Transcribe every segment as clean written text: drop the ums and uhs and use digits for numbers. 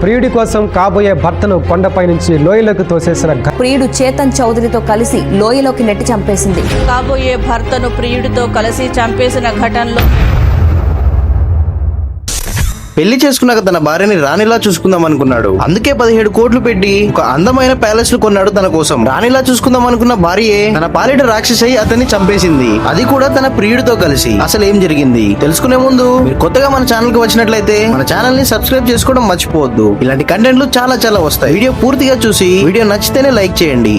ప్రియుడి కోసం కాబోయే భర్తను కొండపై నుంచి లోయలోకి తోసేసిన ప్రియుడు చేతన్ చౌదరితో కలిసి లోయలోకి నెట్టి చంపేసింది. కాబోయే భర్తను ప్రియుడితో కలిసి చంపేసిన ఘటనలో పెళ్లి చేసుకున్నాక తన భార్యని రాణిలా చూసుకుందాం అనుకున్నాడు. అందుకే 17 కోట్లు పెట్టి ఒక అందమైన ప్యాలెస్ ను కొన్నాడు తన కోసం. రాణిలా చూసుకుందాం అనుకున్న భార్యే తన పాలిట రాక్షసి అతన్ని చంపేసింది, అది కూడా తన ప్రియుడితో కలిసి. అసలు ఏం జరిగింది తెలుసుకునే ముందు మీరు కొత్తగా మన ఛానల్ కి వచ్చినట్లయితే మన ఛానల్ ని సబ్స్క్రైబ్ చేసుకోవడం మర్చిపోవద్దు. ఇలాంటి కంటెంట్లు చాలా వస్తాయి. వీడియో పూర్తిగా చూసి వీడియో నచ్చితేనే లైక్ చేయండి.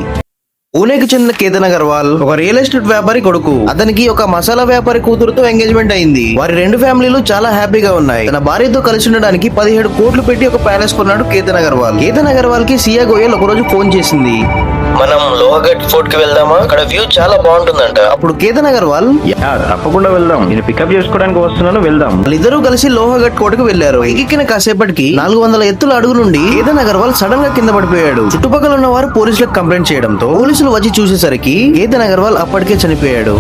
పూణేకి చెందిన కేతన్ అగర్వాల్ ఒక రియల్ ఎస్టేట్ వ్యాపారి కొడుకు. అతనికి ఒక మసాలా వ్యాపారి కూతురుతో ఎంగేజ్మెంట్ అయింది. వారి 2 ఫ్యామిలీలు చాలా హ్యాపీగా ఉన్నాయి. తన భార్యతో కలిసి ఉండడానికి 17 కోట్లు పెట్టి ఒక ప్యాలెస్ కొన్నాడు కేతన్ అగర్వాల్. కేతన్ అగర్వాల్ కి సియా గోయల్ ఒక రోజు ఫోన్ చేసింది. మనం లోహగఢ్ ఫోర్ట్ కి వెళ్దామా, అక్కడ వ్యూ చాలా బాగుంటుందంట. అప్పుడు కేతన్ అగర్వాల్ తప్పకుండా వెళ్దాం, నేను పికప్ చేసుకోవడానికి వస్తున్నాను, వెళ్దాం. వాళ్ళిద్దరూ కలిసి లోహగఢ్ కోటకు వెళ్లారు. ఎక్కిన కాసేపటికి 400 ఎత్తుల అడుగు నుండి కేతన్ అగర్వాల్ సడన్ గా కింద పడిపోయాడు. చుట్టుపక్కల ఉన్న వారు పోలీసులకు కంప్లైంట్ చేయడంతో పోలీసులు వచ్చి చూసేసరికి కేతన్ అగర్వాల్ అప్పటికే చనిపోయాడు.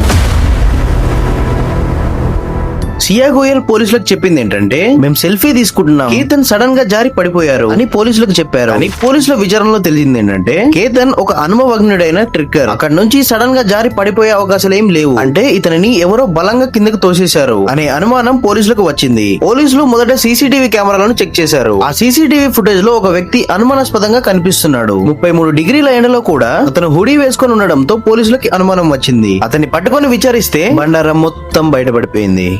సియా గోయల్ పోలీసులకు చెప్పింది ఏంటంటే, మేము సెల్ఫీ తీసుకుంటున్నాం, కేతన్ సడన్ గా జారి పడిపోయారు అని పోలీసులకు చెప్పారు. అని పోలీసుల విచారణలో తెలిసింది ఏంటంటే, కేతన్ ఒక అనుభవజ్ఞుడైన ట్రిక్కర్. అక్కడ నుంచి సడన్ గా జారి పడిపోయే అవకాశాలు ఏం లేవు, అంటే ఇతనిని ఎవరో బలంగా కిందకు తోసేశారు అనే అనుమానం పోలీసులకు వచ్చింది. పోలీసులు మొదట సీసీటీవీ కెమెరాలను చెక్ చేశారు. ఆ సీసీటీవీ ఫుటేజ్ లో ఒక వ్యక్తి అనుమానాస్పదంగా కనిపిస్తున్నాడు. 33 డిగ్రీల ఎండలో కూడా అతను హుడీ వేసుకొని ఉండడంతో పోలీసులకి అనుమానం వచ్చింది. అతన్ని పట్టుకొని విచారిస్తే బండారం మొత్తం బయటపడిపోయింది.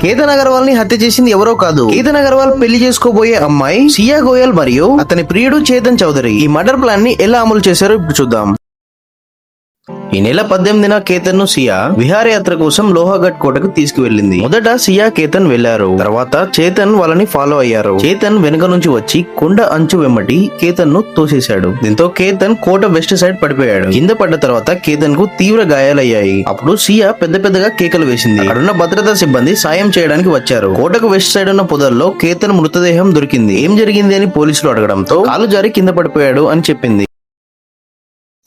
కేతన్ అగర్వాల్ ని హత్య చేసింది ఎవరో కాదు, కేతన్ అగర్వాల్ పెళ్లి చేసుకోబోయే అమ్మాయి సియా గోయల్ మరియు అతని ప్రియుడు చేతన్ చౌదరి. ఈ మర్డర్ ప్లాన్ ని ఎలా అమలు చేశారో ఇప్పుడు చూద్దాం. ఈ నెల 18న కేతన్ ను సియా విహారయాత్ర కోసం లోహగఢ్ కోటకు తీసుకువెళ్లింది. మొదట సియా కేతన్ వెళ్లారు. తర్వాత చేతన్ వాళ్ళని ఫాలో అయ్యారు. చేతన్ వెనుక నుంచి వచ్చి కొండ అంచు వెంబడి కేతన్ ను తోసేశాడు. దీంతో కేతన్ కోట వెస్ట్ సైడ్ పడిపోయాడు. కింద పడ్డ తర్వాత కేతన్ కు తీవ్ర గాయాలయ్యాయి. అప్పుడు సియా పెద్దగా కేకలు వేసింది. అక్కడున్న భద్రతా సిబ్బంది సాయం చేయడానికి వచ్చారు. కోటకు వెస్ట్ సైడ్ ఉన్న పొదల్లో కేతన్ మృతదేహం దొరికింది. ఏం జరిగింది అని పోలీసులు అడగడంతో కాలు జారి కింద పడిపోయాడు అని చెప్పింది.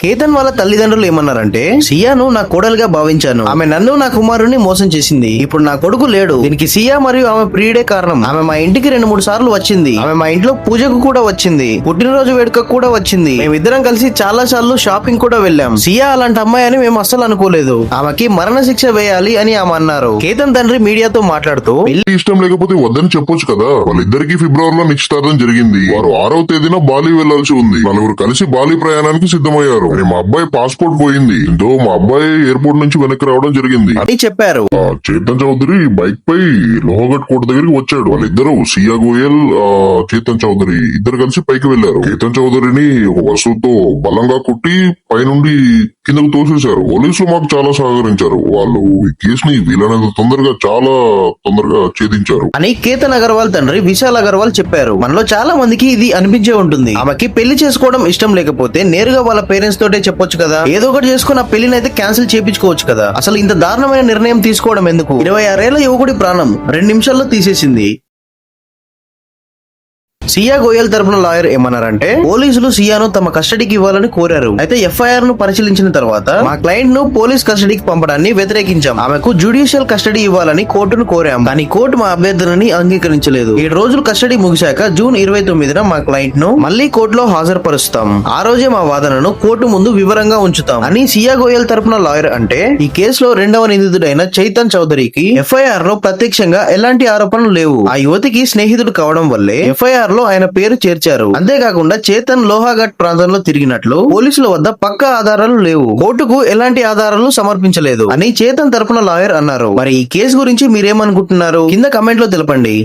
కేతన్ వాళ్ళ తల్లిదండ్రులు ఏమన్నారంటే, సియాను నా కోడలుగా భావించాను, ఆమె నన్ను నా కుమారుని మోసం చేసింది. ఇప్పుడు నా కొడుకు లేడు, దీనికి సియా మరియు ఆమె ప్రియుడే కారణం. ఆమె మా ఇంటికి 2-3 సార్లు వచ్చింది. ఆమె మా ఇంట్లో పూజకు కూడా వచ్చింది, పుట్టినరోజు వేడుకకు కూడా వచ్చింది. మేమిద్దరం కలిసి చాలా సార్లు షాపింగ్ కూడా వెళ్ళాం. సియా అలాంటి అమ్మాయి అని మేము అస్సలు అనుకోలేదు. ఆమెకి మరణ శిక్ష వేయాలి అని ఆమె అన్నారు. కేతన్ తండ్రి మీడియాతో మాట్లాడుతూ, ఇష్టం లేకపోతే వద్దని చెప్పొచ్చు కదా. వాళ్ళిద్దరికి ఫిబ్రవరిలో నిశ్చితార్థం జరిగింది. వారు 6వ తేదీన బాలి వెళ్లాల్సి ఉంది. నలుగురు కలిసి బాలి ప్రయాణానికి సిద్ధమయ్యారు. మా అబ్బాయి పాస్పోర్ట్ పోయింది, దీంతో మా అబ్బాయి ఎయిర్పోర్ట్ నుంచి వెనక్కి రావడం జరిగింది అని చెప్పారు. చేతన్ చౌదరి బైక్ పై లోహగఢ్ కోట దగ్గరికి వచ్చాడు. వాళ్ళిద్దరు సియా గోయల్, చేతన్ చౌదరి ఇద్దరు కలిసి పైకి వెళ్లారు. చేతన్ చౌదరిని ఒక వస్తువుతో బలంగా కొట్టి పైనుండి కిందకు తోసేశారు. పోలీసులు మాకు చాలా సహకరించారు. వాళ్ళు ఈ కేసుని వీలైనంత చాలా తొందరగా ఛేదించారు అని కేతన్ అగర్వాల్ తండ్రి విశాల్ అగర్వాల్ చెప్పారు. మనలో చాలా మందికి ఇది అనిపించే ఉంటుంది. ఆమెకి పెళ్లి చేసుకోవడం ఇష్టం లేకపోతే నేరుగా వాళ్ళ పేరెంట్స్ తోటే చెప్పొచ్చు కదా, ఏదో ఒకటి చేసుకుని ఆ పెళ్లిని అయితే క్యాన్సిల్ చేయించుకోవచ్చు కదా. అసలు ఇంత దారుణమైన నిర్ణయం తీసుకోవడం ఎందుకు? 26 ఏళ్ల యువకుడి ప్రాణం 2 నిమిషాల్లో తీసేసింది. సియా గోయల్ తరపున లాయర్ ఏమన్నారంటే, పోలీసులు సియాను తమ కస్టడీకి ఇవ్వాలని కోరారు. అయితే ఎఫ్ఐఆర్ ను పరిశీలించిన తర్వాత మా క్లయింట్ ను పోలీస్ కస్టడీకి పంపడాన్ని వ్యతిరేకించాం. ఆమెకు జ్యుడిషియల్ కస్టడీ ఇవ్వాలని కోర్టును కోరాం. కానీ కోర్టు మా అభ్యర్థనని అంగీకరించలేదు. 7 రోజులు కస్టడీ ముగిశాక జూన్ 29న మా క్లయింట్ ను మళ్లీ కోర్టులో హాజరుపరుస్తాం. ఆ రోజే మా వాదనను కోర్టు ముందు వివరంగా ఉంచుతాం అని సియా గోయల్ తరపున లాయర్ అంటే, ఈ కేసులో 2వ నిందితుడైన చేతన్ చౌదరికి ఎఫ్ఐఆర్ లో ప్రత్యక్షంగా ఎలాంటి ఆరోపణలు లేవు. ఆ యువతికి స్నేహితుడు కావడం వల్లే ఎఫ్ఐఆర్ లో ఆయన పేరు చేర్చారు. అంతేకాకుండా చేతన్ లోహాఘాట్ ప్రాంతంలో తిరిగినట్లు పోలీసుల వద్ద పక్కా ఆధారాలు లేవు. కోర్టుకు ఎలాంటి ఆధారాలు సమర్పించలేదు అని చేతన్ తరపున లాయర్ అన్నారు. మరి ఈ కేసు గురించి మీరేమనుకుంటున్నారు? కింద కమెంట్ లో తెలపండి.